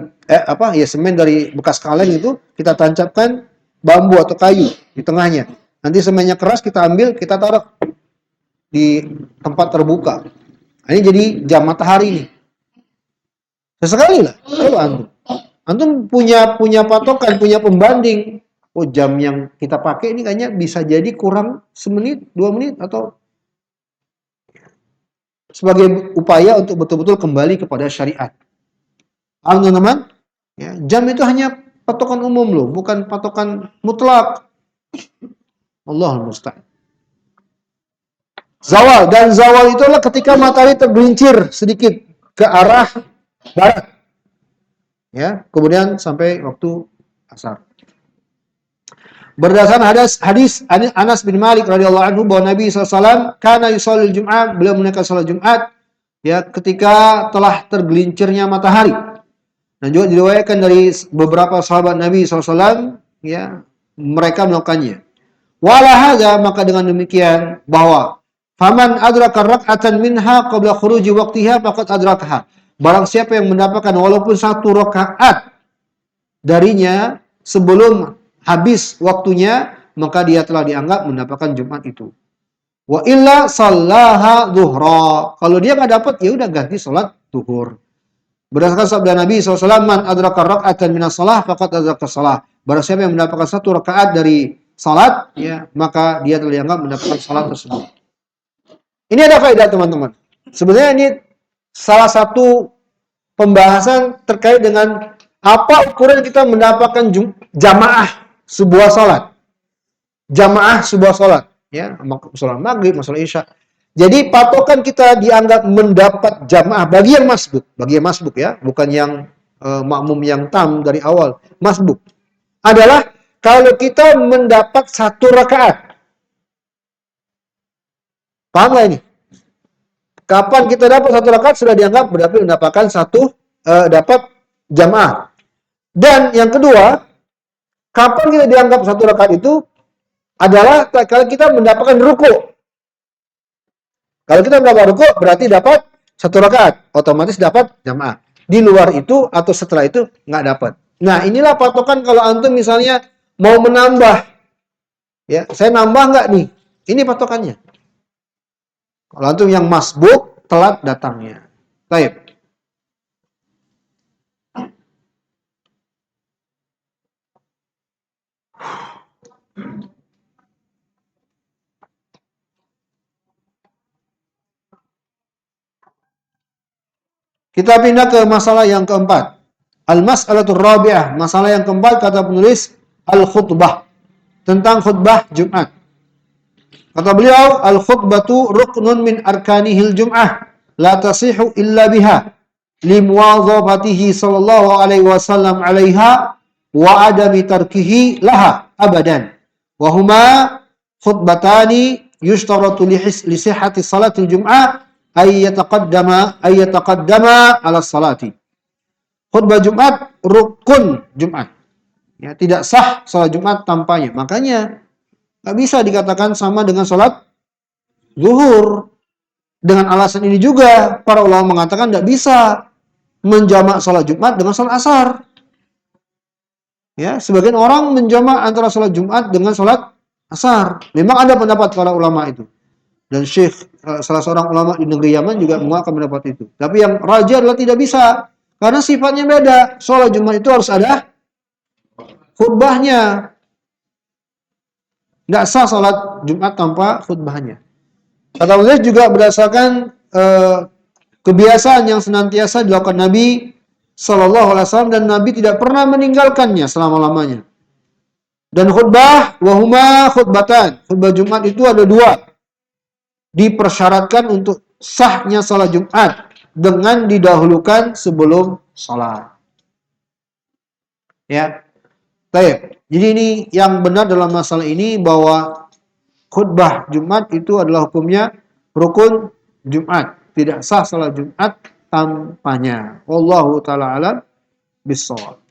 semen dari bekas kaleng itu kita tancapkan bambu atau kayu di tengahnya. Nanti semennya keras kita ambil, kita taruh di tempat terbuka. Ini jadi jam matahari nih. Sesekali lah. Coba antum. Antum punya patokan, punya pembanding. Oh, jam yang kita pakai ini kayaknya bisa jadi kurang semenit, 2 menit, atau sebagai upaya untuk betul-betul kembali kepada syariat. Paham teman-teman? Ya, jam itu hanya patokan umum loh, bukan patokan mutlak. Allahul musta'an. Zawal, dan zawal itulah ketika matahari tergelincir sedikit ke arah barat. Ya, kemudian sampai waktu asar. Berdasarkan hadis Anas bin Malik radhiyallahu anhu bahwa Nabi SAW kana yusallil Jum'ah, beliau menunaikan salat Jumat ya ketika telah tergelincirnya matahari. Dan juga diriwayatkan dari beberapa sahabat Nabi SAW ya mereka melakukannya. Wala hadza, maka dengan demikian bahwa faman adraka rak'atan minha qabla khuruji waqtiha faqad adrakaha. Barang siapa yang mendapatkan walaupun 1 rakaat darinya sebelum habis waktunya, maka dia telah dianggap mendapatkan Jumat itu. Wa illa sallaha dhuhra. Kalau dia nggak dapat, ya udah ganti salat zuhur. Berdasarkan sabda Nabi SAW, man adraka rak'atan minas salah faqad adraka salah. Barang siapa yang mendapatkan 1 rakaat dari salat, ya maka dia telah dianggap mendapatkan salat tersebut. Ini ada faedah teman-teman. Sebenarnya ini salah satu pembahasan terkait dengan apa ukuran kita mendapatkan jamaah sebuah salat. Jamaah sebuah salat, ya, salat maghrib, salat isya. Jadi patokan kita dianggap mendapat jamaah bagi yang masbuk ya, bukan yang makmum yang tam dari awal. Masbuk adalah kalau kita mendapat 1 rakaat. Paham nggak ini? Kapan kita dapat 1 rakaat sudah dianggap berarti mendapatkan dapat jamaah. Dan yang kedua, kapan kita dianggap 1 rakaat itu adalah kalau kita mendapatkan ruku. Kalau kita mendapat ruku berarti dapat 1 rakaat, otomatis dapat jamaah. Di luar itu atau setelah itu nggak dapat. Nah, inilah patokan kalau antum misalnya mau menambah. Ya, saya nambah nggak nih? Ini patokannya. Kalau antum yang masbuk, telat datangnya. Baik. Kita pindah ke masalah yang keempat. Al-mas'alatur rabi'ah. Masalah yang keempat kata penulis al-khutbah. Tentang khutbah Jumat. Kata beliau, al-khutbatu ruknun min arkanihil jum'ah. La tasihu illa biha. Limuwadhabatihi sallallahu alaihi wasallam alaiha. Wa adami tarkihi laha abadan. Wahuma khutbatani yushtaratu li sihhati salatil jum'ah. Ayyataqaddama ala salati. Khutbah Jumat rukun Jumat. Ya, tidak sah salat Jumat tanpanya. Makanya nggak bisa dikatakan sama dengan salat zuhur. Dengan alasan ini juga para ulama mengatakan nggak bisa menjamak salat Jumat dengan salat asar. Ya, sebagian orang menjamak antara salat Jumat dengan salat asar. Memang ada pendapat para ulama itu. Dan Syekh salah seorang ulama di negeri Yaman juga menguatkan pendapat itu. Tapi yang rajih adalah tidak bisa. Karena sifatnya beda. Sholat Jumat itu harus ada khutbahnya. Nggak sah sholat Jumat tanpa khutbahnya. Kata beliau juga berdasarkan kebiasaan yang senantiasa dilakukan Nabi Sallallahu Alaihi Wasallam, dan Nabi tidak pernah meninggalkannya selama-lamanya. Dan khutbah, wahuma khutbatan. Khutbah Jumat itu ada 2. Dipersyaratkan untuk sahnya salat Jumat dengan didahulukan sebelum salat. Ya. Baik. Jadi ini yang benar dalam masalah ini bahwa khutbah Jumat itu adalah hukumnya rukun Jumat. Tidak sah salat Jumat tanpanya. Wallahu taala alam bissawab.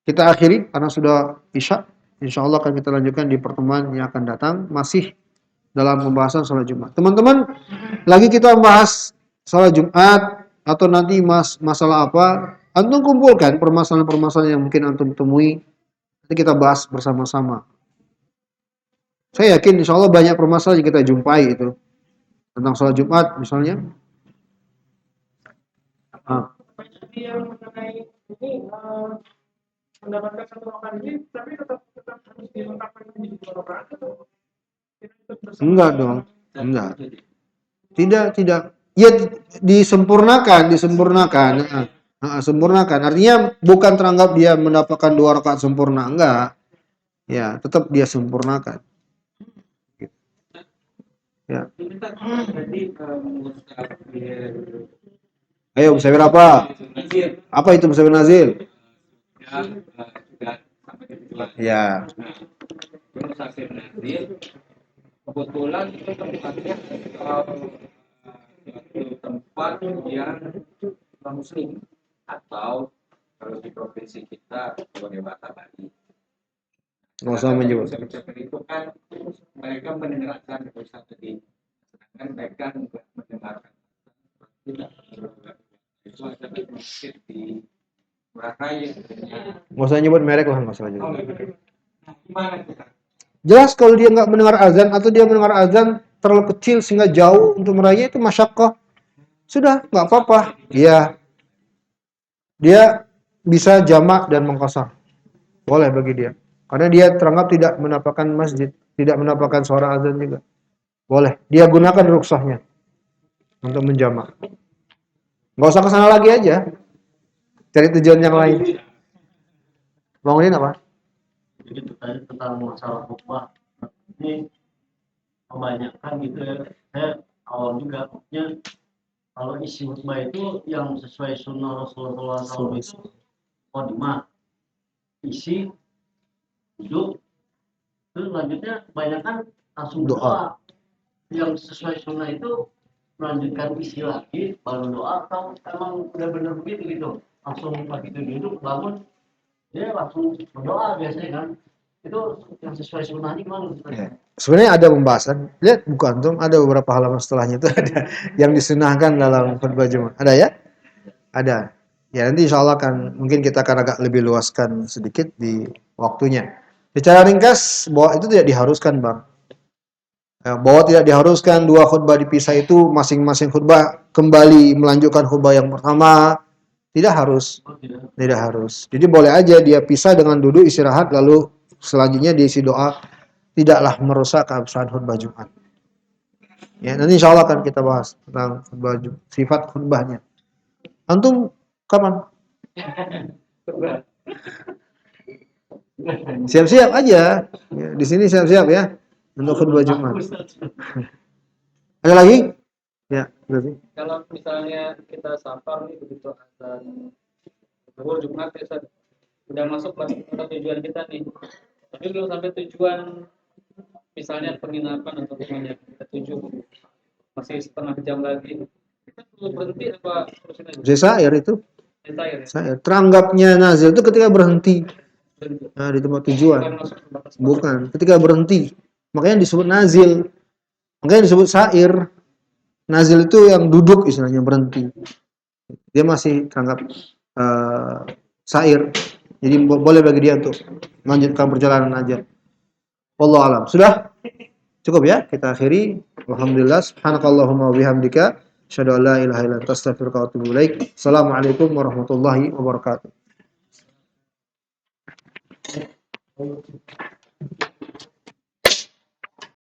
kita akhiri karena sudah Isya. Insya Allah akan kita lanjutkan di pertemuan yang akan datang, masih dalam pembahasan sholat Jumat. Teman-teman, lagi kita bahas sholat Jumat atau nanti masalah apa, antum kumpulkan permasalahan-permasalahan yang mungkin antum temui, nanti kita bahas bersama-sama. Saya yakin insya Allah banyak permasalahan yang kita jumpai itu tentang sholat Jumat misalnya. Jadi yang mengenai ini mendapatkan satu rakaat ini, tapi tetap harus dilengkapi menjadi 2 rakaat atau kita ikut bersama? Enggak dong, enggak. Tidak. Ya disempurnakan. Sempurnakan. Artinya bukan teranggap dia mendapatkan 2 rakaat sempurna, enggak. Ya, tetap dia sempurnakan. Ya. Ayo, musafir apa? Apa itu musafir nazil? Ya. Musafir nazil kebetulan itu tempatnya suatu tempat yang non muslim, atau kalau di provinsi kita sebagai Batak Bali. Nggak usah menyebut. Itu kan mereka mendengarkan Ustaz tadi, sedangkan mereka nggak mendengarkan. Tidak. Itu ada di masjid di Murahai. Nggak usah nyebut merek lah masalahnya. Nah, gimana kita? Jelas kalau dia nggak mendengar azan atau dia mendengar azan terlalu kecil sehingga jauh untuk meraihnya, itu masyaqqah. Sudah, nggak apa-apa. Iya. Dia bisa jamak dan mengqashar. Boleh bagi dia. Karena dia teranggap tidak mendapatkan masjid, tidak mendapatkan suara azan juga. Boleh. Dia gunakan rukhsahnya untuk menjamak. Nggak usah ke sana lagi aja. Cari tujuan yang lain. Bangunin apa? Jadi terkait tentang masalah khutbah ini kebanyakan gitu ya, saya awal juga maksudnya kalau isi khutbah itu yang sesuai sunnah Rasulullah SAW itu qadimah, isi, duduk, terus lanjutnya kebanyakan langsung doa. Yang sesuai sunnah itu melanjutkan isi lagi baru doa, atau emang benar-benar begitu gitu, langsung pagi itu duduk bangun dia langsung berdoa biasanya kan? Itu yang sesuai sunnahnya gimana? Ya. Sebenarnya ada pembahasan. Lihat buku antum, ada beberapa halaman setelahnya itu ada yang disunahkan dalam khutbah Jumat. Ada ya? Ada. Ya nanti insya Allah mungkin kita akan agak lebih luaskan sedikit di waktunya. Secara ringkas bahwa itu tidak diharuskan, Bang. Ya, bahwa tidak diharuskan 2 khutbah dipisah itu masing-masing khutbah kembali melanjutkan khutbah yang pertama. Tidak harus. Tidak harus. Jadi boleh aja dia pisah dengan duduk istirahat lalu selanjutnya diisi doa. Tidaklah merusak keabsahan khutbah Jumat. Ya, nanti insya Allah akan kita bahas tentang khutbah Jumat, sifat khutbahnya. Antum kapan? Siap-siap aja. Ya, di sini siap-siap ya untuk khutbah Jumat. Ada lagi? Ya, berarti. Kalau misalnya kita safar nih, begitu azan zuhur Jumat ya Ustaz, udah masuk ke tujuan kita nih, tapi belum sampai tujuan, misalnya penginapan atau rumahnya kita tuju, masih setengah jam lagi, kita perlu berhenti apa terusin aja? Sair itu. Entire ya? Sair. Teranggapnya nazil itu ketika berhenti. Berhenti. Nah, di tempat tujuan. Bukan masuk ke batas. Bukan, ketika berhenti. Makanya disebut nazil. Makanya disebut sair. Nazil itu yang duduk istilahnya, berhenti. Dia masih teranggap sair. Jadi boleh bagi dia untuk melanjutkan perjalanan aja. Wallahu alam. Sudah? Cukup ya? Kita akhiri. Alhamdulillah. Subhanakallahumma wa bihamdika asyhadu an la ilaha illa anta astaghfiruka wa atubu ilaik. Assalamualaikum warahmatullahi wabarakatuh.